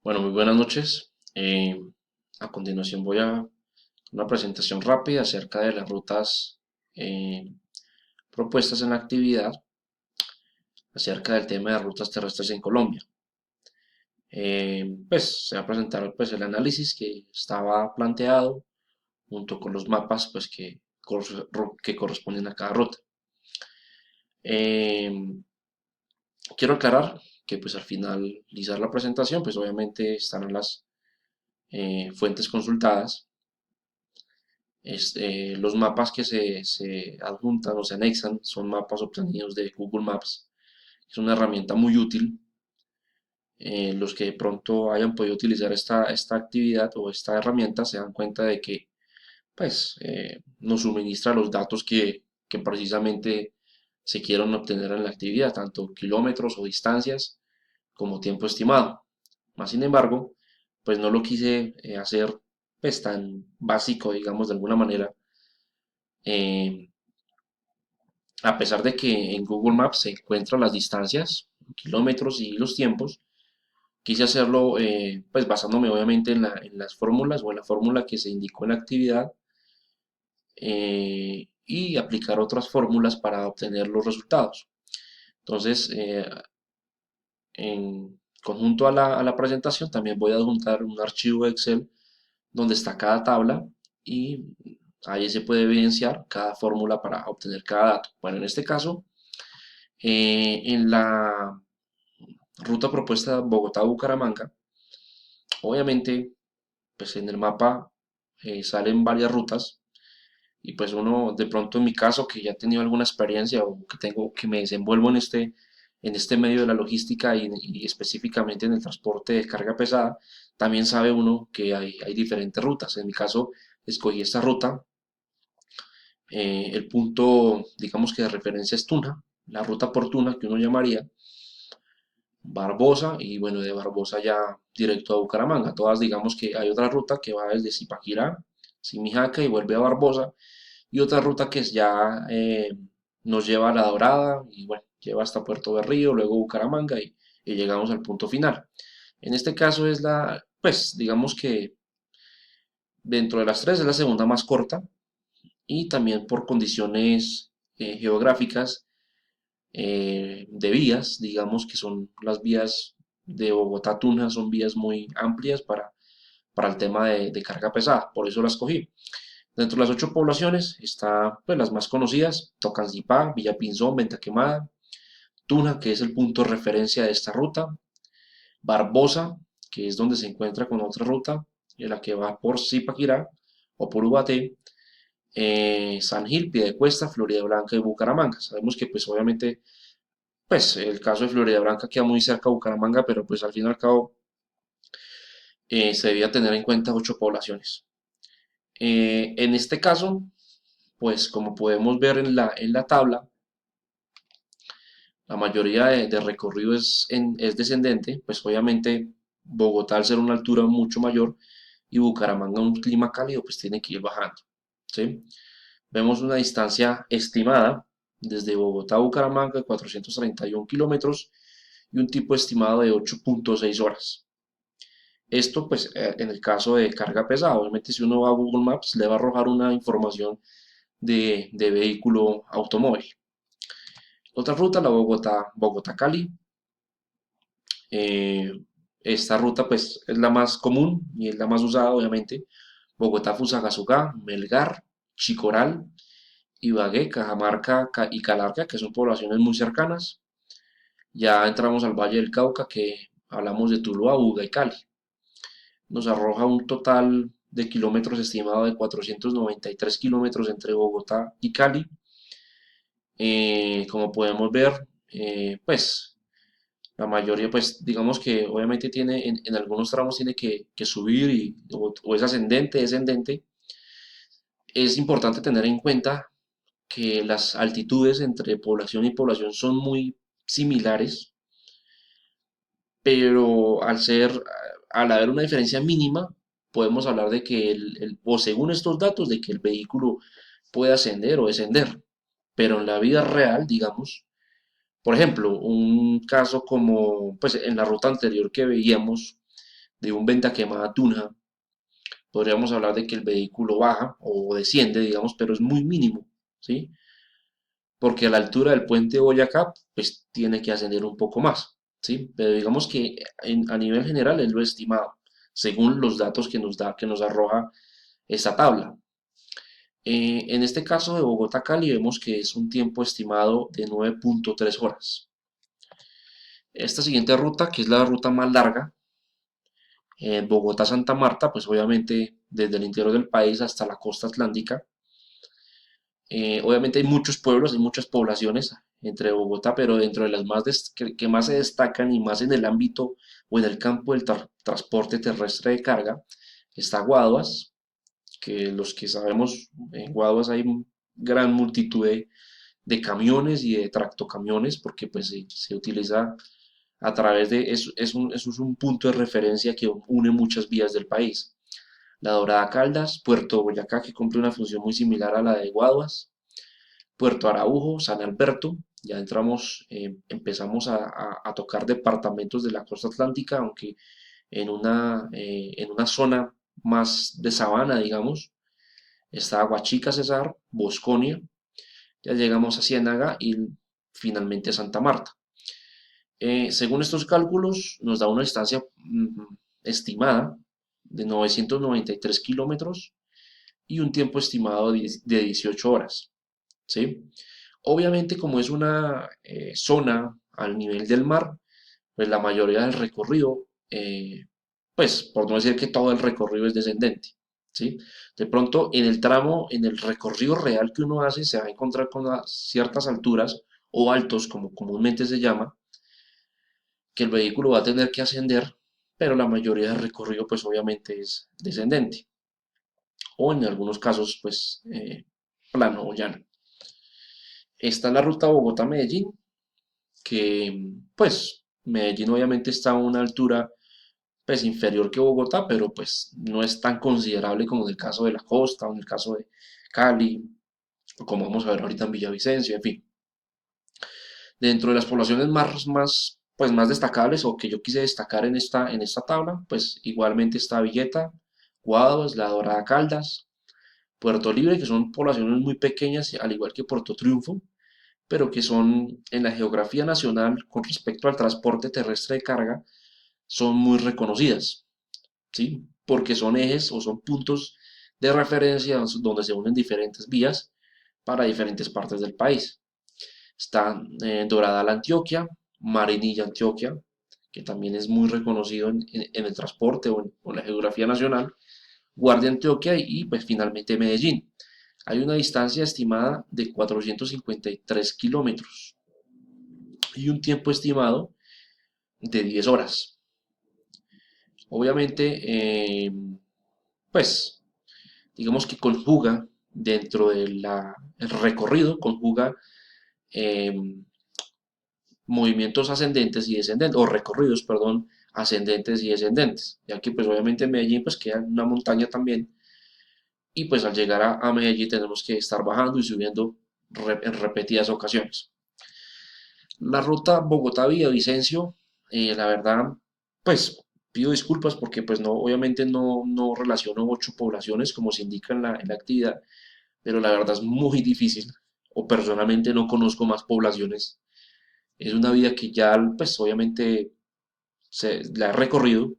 Bueno, muy buenas noches. A continuación voy a una presentación rápida acerca de las rutas eh, propuestas en la actividad, acerca del tema de rutas terrestres en Colombia. Pues se va a presentar pues, el análisis que estaba planteado junto con los mapas pues, que corresponden a cada ruta. Eh, Quiero aclarar que pues, al finalizar la presentación pues, obviamente estarán las fuentes consultadas. Los mapas que se adjuntan o se anexan son mapas obtenidos de Google Maps. Es una herramienta muy útil. Los que de pronto hayan podido utilizar esta actividad o esta herramienta se dan cuenta de que pues, nos suministra los datos que precisamente se quieren obtener en la actividad, tanto kilómetros o distancias como tiempo estimado. Más sin embargo, pues no lo quise hacer pues tan básico, digamos, de alguna manera, eh, a pesar de que en Google Maps se encuentran las distancias, kilómetros y los tiempos. Quise hacerlo pues basándome obviamente en las fórmulas o en la fórmula que se indicó en la actividad, y aplicar otras fórmulas para obtener los resultados. Entonces, en conjunto a la presentación también voy a adjuntar un archivo Excel donde está cada tabla y ahí se puede evidenciar cada fórmula para obtener cada dato. Bueno, en este caso, en la ruta propuesta Bogotá-Bucaramanga, obviamente, pues en el mapa salen varias rutas y pues uno, de pronto en mi caso, que ya he tenido alguna experiencia o que me desenvuelvo en este medio de la logística y específicamente en el transporte de carga pesada, también sabe uno que hay diferentes rutas. En mi caso, escogí esta ruta. El punto, digamos que de referencia es Tuna, la ruta por Tuna que uno llamaría Barbosa, y bueno, de Barbosa ya directo a Bucaramanga. Todas, digamos que hay otra ruta que va desde Zipaquirá, Simijaca y vuelve a Barbosa, y otra ruta que es ya nos lleva a La Dorada y bueno, lleva hasta Puerto Berrío, luego Bucaramanga y llegamos al punto final. En este caso es pues digamos que dentro de las tres es la segunda más corta y también por condiciones geográficas, de vías, digamos que son las vías de Bogotá-Tuna, son vías muy amplias para el tema de carga pesada, por eso las escogí. Dentro de las ocho poblaciones está pues, las más conocidas: Tocancipá, Villapinzón, Venta Quemada, Tuna, que es el punto de referencia de esta ruta, Barbosa, que es donde se encuentra con otra ruta, en la que va por Zipaquirá o por Ubaté, San Gil, Piedecuesta, Florida Blanca y Bucaramanga. Sabemos que pues obviamente pues el caso de Florida Blanca queda muy cerca de Bucaramanga, pero pues al fin y al cabo se debía tener en cuenta ocho poblaciones. En este caso, pues como podemos ver en la tabla, la mayoría de recorrido es descendente, pues obviamente Bogotá al ser una altura mucho mayor y Bucaramanga un clima cálido, pues tiene que ir bajando, ¿sí? Vemos una distancia estimada desde Bogotá a Bucaramanga de 431 kilómetros y un tipo estimado de 8.6 horas. Esto, pues, en el caso de carga pesada, obviamente si uno va a Google Maps le va a arrojar una información de vehículo automóvil. Otra ruta, la Bogotá-Cali. Eh, Esta ruta, pues, es la más común y es la más usada, obviamente. Bogotá-Fusagasugá, Melgar, Chicoral, Ibagué, Cajamarca y Calarca, que son poblaciones muy cercanas. Ya entramos al Valle del Cauca, que hablamos de Tuluá, Buga y Cali. Nos arroja un total de kilómetros estimado de 493 kilómetros entre Bogotá y Cali. Como podemos ver, pues la mayoría, pues digamos que obviamente tiene, en algunos tramos tiene que subir o es ascendente, descendente. Es importante tener en cuenta que las altitudes entre población y población son muy similares, pero al haber una diferencia mínima, podemos hablar de que o según estos datos, de que el vehículo puede ascender o descender. Pero en la vida real, digamos, por ejemplo, un caso como, pues en la ruta anterior que veíamos de un Venta Quemada Tunja, podríamos hablar de que el vehículo baja o desciende, digamos, pero es muy mínimo, ¿sí? Porque a la altura del puente Boyacá, pues tiene que ascender un poco más, ¿sí? Pero digamos que a nivel general es lo estimado, según los datos que nos arroja esta tabla. En este caso de Bogotá a Cali vemos que es un tiempo estimado de 9.3 horas. Esta siguiente ruta, que es la ruta más larga, Bogotá-Santa Marta, pues obviamente desde el interior del país hasta la costa atlántica. Obviamente hay muchos pueblos, hay muchas poblaciones entre Bogotá, pero dentro de las que más se destacan y más en el ámbito o en el campo del transporte terrestre de carga, está Guaduas, que los que sabemos, en Guaduas hay gran multitud de camiones y de tractocamiones, porque pues se utiliza a través de, eso es un punto de referencia que une muchas vías del país. La Dorada Caldas, Puerto Boyacá, que cumple una función muy similar a la de Guaduas, Puerto Araujo, San Alberto, ya entramos, empezamos a tocar departamentos de la costa atlántica, aunque en una zona más de sabana, digamos, está Aguachica, Cesar, Bosconia, ya llegamos a Ciénaga y finalmente Santa Marta. Según estos cálculos, nos da una distancia estimada de 993 kilómetros y un tiempo estimado de 18 horas. ¿Sí? Obviamente, como es una zona al nivel del mar, pues la mayoría del recorrido, pues por no decir que todo el recorrido es descendente. ¿Sí? De pronto, en el tramo, en el recorrido real que uno hace, se va a encontrar con ciertas alturas o altos, como comúnmente se llama, que el vehículo va a tener que ascender, pero la mayoría del recorrido pues obviamente es descendente o en algunos casos pues plano o llano. Está la ruta Bogotá-Medellín, que pues Medellín obviamente está a una altura pues inferior que Bogotá, pero pues no es tan considerable como en el caso de la costa o en el caso de Cali, o como vamos a ver ahorita en Villavicencio, en fin. Dentro de las poblaciones pues más destacables o que yo quise destacar en esta tabla, pues igualmente está Villeta, Guaduas, La Dorada Caldas, Puerto Libre, que son poblaciones muy pequeñas, al igual que Puerto Triunfo, pero que son en la geografía nacional con respecto al transporte terrestre de carga, son muy reconocidas, ¿sí? Porque son ejes o son puntos de referencia donde se unen diferentes vías para diferentes partes del país. Está Dorada la Antioquia, Marinilla Antioquia, que también es muy reconocido en el transporte o en la geografía nacional, Guardia Antioquia y pues finalmente Medellín. Hay una distancia estimada de 453 kilómetros y un tiempo estimado de 10 horas. Obviamente, pues digamos que conjuga dentro del recorrido, conjuga eh, movimientos ascendentes y descendentes, o recorridos, perdón, ascendentes y descendentes, ya que pues obviamente en Medellín pues queda una montaña también y pues al llegar a Medellín tenemos que estar bajando y subiendo en repetidas ocasiones. La ruta Bogotá-Villavicencio, la verdad, pues pido disculpas porque pues no, obviamente no relaciono 8 poblaciones como se indica en la actividad, pero la verdad es muy difícil o personalmente no conozco más poblaciones. Es una vía que ya pues obviamente la he recorrido.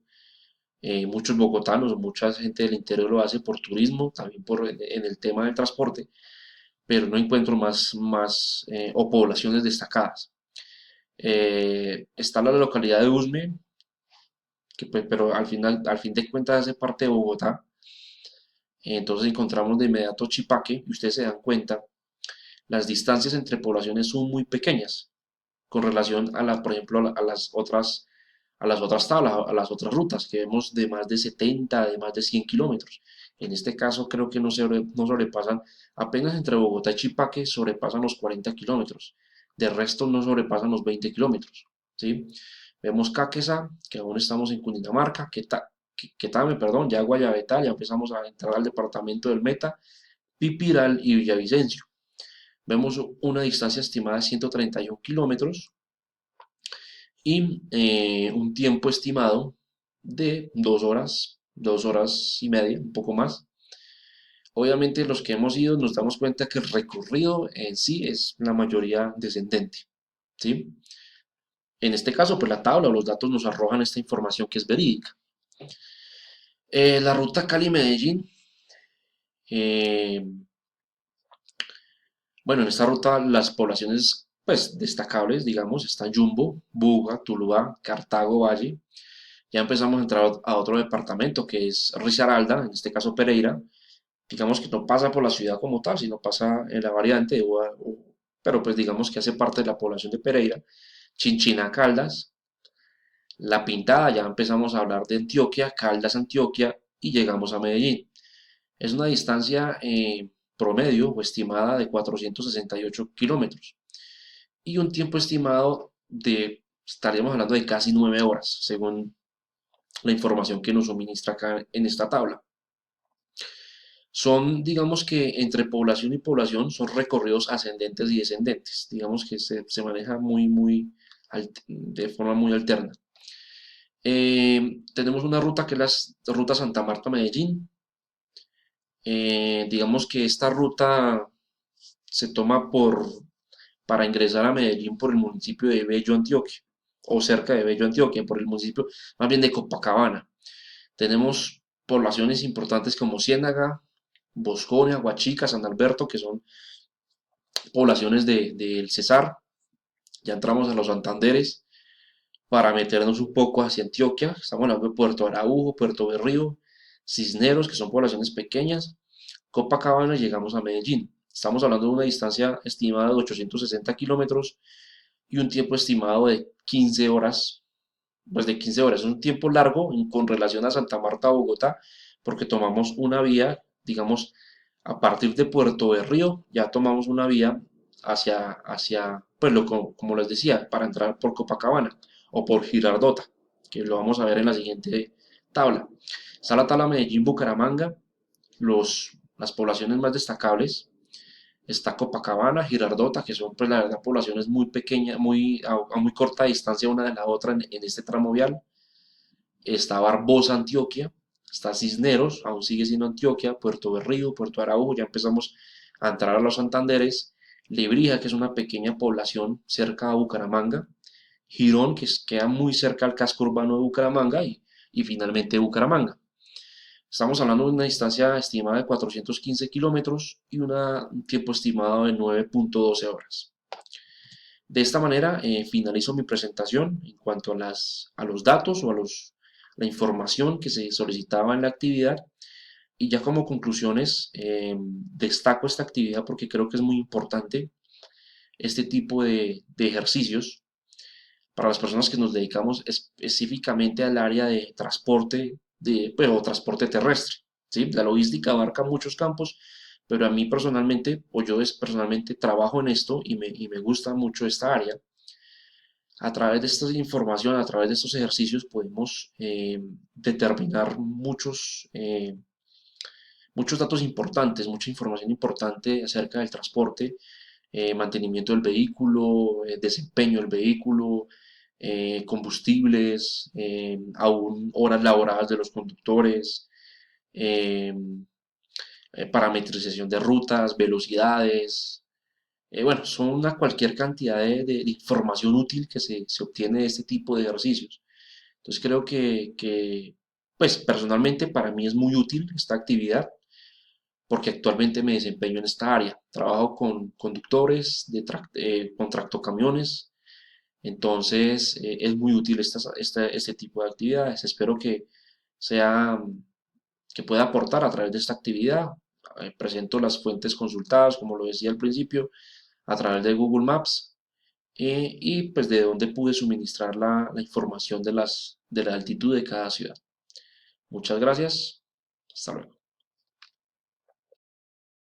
Muchos bogotanos o mucha gente del interior lo hace por turismo, también en el tema del transporte, pero no encuentro o poblaciones destacadas. Está la localidad de Usme, que pues, pero al fin de cuentas hace parte de Bogotá. Entonces encontramos de inmediato Chipaque y ustedes se dan cuenta, las distancias entre poblaciones son muy pequeñas con relación por ejemplo, a las otras tablas, a las otras rutas que vemos de más de 70, de más de 100 kilómetros. En este caso creo que no sobrepasan, apenas entre Bogotá y Chipaque sobrepasan los 40 kilómetros. De resto no sobrepasan los 20 kilómetros. ¿Sí? Vemos Caquesa, que aún estamos en Cundinamarca, Quetame, perdón, ya Guayabetal, ya empezamos a entrar al departamento del Meta, Pipiral y Villavicencio. Vemos una distancia estimada de 131 kilómetros y un tiempo estimado de 2 horas, 2 horas y media, un poco más. Obviamente los que hemos ido nos damos cuenta que el recorrido en sí es la mayoría descendente, ¿sí? En este caso, pues la tabla o los datos nos arrojan esta información que es verídica. La ruta Cali-Medellín, eh, bueno, en esta ruta las poblaciones pues destacables, digamos, están Jumbo, Buga, Tuluá, Cartago, Valle. Ya empezamos a entrar a otro departamento que es Risaralda, en este caso Pereira. Digamos que no pasa por la ciudad como tal, sino pasa en la variante, pero pues digamos que hace parte de la población de Pereira. Chinchina, Caldas, La Pintada, ya empezamos a hablar de Antioquia, Caldas, Antioquia y llegamos a Medellín. Es una distancia promedio o estimada de 468 kilómetros y un tiempo estimado de, estaríamos hablando de casi 9 horas, según la información que nos suministra acá en esta tabla. Son, digamos que entre población y población, son recorridos ascendentes y descendentes. Digamos que se maneja de forma muy alterna. Tenemos una ruta que es la ruta Santa Marta-Medellín. Digamos que esta ruta se toma para ingresar a Medellín por el municipio de Bello, Antioquia, o cerca de Bello, Antioquia, por el municipio más bien de Copacabana. Tenemos poblaciones importantes como Ciénaga, Bosconia, Huachica, San Alberto, que son poblaciones del Cesar. Ya entramos a los Santanderes para meternos un poco hacia Antioquia. Estamos hablando de Puerto Araujo, Puerto Berrío, Cisneros, que son poblaciones pequeñas. Copacabana y llegamos a Medellín. Estamos hablando de una distancia estimada de 860 kilómetros y un tiempo estimado de 15 horas. Pues de 15 horas, es un tiempo largo con relación a Santa Marta o Bogotá, porque tomamos una vía, digamos, a partir de Puerto Berrío, ya tomamos una vía pues como les decía, para entrar por Copacabana o por Girardota, que lo vamos a ver en la siguiente tabla. Está la tabla Medellín-Bucaramanga, las poblaciones más destacables. Está Copacabana, Girardota, que son pues la verdad poblaciones muy pequeñas, a muy corta distancia una de la otra en este tramo vial. Está Barbosa, Antioquia, está Cisneros, aún sigue siendo Antioquia, Puerto Berrío, Puerto Araujo, ya empezamos a entrar a los Santanderes, Lebrija, que es una pequeña población cerca a Bucaramanga, Girón, queda muy cerca al casco urbano de Bucaramanga y finalmente Bucaramanga. Estamos hablando de una distancia estimada de 415 kilómetros y un tiempo estimado de 9.12 horas. De esta manera finalizo mi presentación en cuanto a los datos o la información que se solicitaba en la actividad y ya como conclusiones destaco esta actividad porque creo que es muy importante este tipo de ejercicios para las personas que nos dedicamos específicamente al área de transporte, o transporte terrestre. ¿Sí? La logística abarca muchos campos, pero a mí personalmente, o yo personalmente trabajo en esto y me gusta mucho esta área. A través de esta información, a través de estos ejercicios, podemos determinar muchos datos importantes, mucha información importante acerca del transporte, mantenimiento del vehículo, desempeño del vehículo, combustibles, aún horas laboradas de los conductores, eh, parametrización de rutas, velocidades. Bueno, son una cualquier cantidad de información útil que se obtiene de este tipo de ejercicios. Entonces creo pues personalmente para mí es muy útil esta actividad porque actualmente me desempeño en esta área. Trabajo con conductores, con tractocamiones, entonces es muy útil este tipo de actividades. Espero sea, que pueda aportar a través de esta actividad. Presento las fuentes consultadas, como lo decía al principio, a través de Google Maps y pues de dónde pude suministrar la información de la altitud de cada ciudad. Muchas gracias. Hasta luego.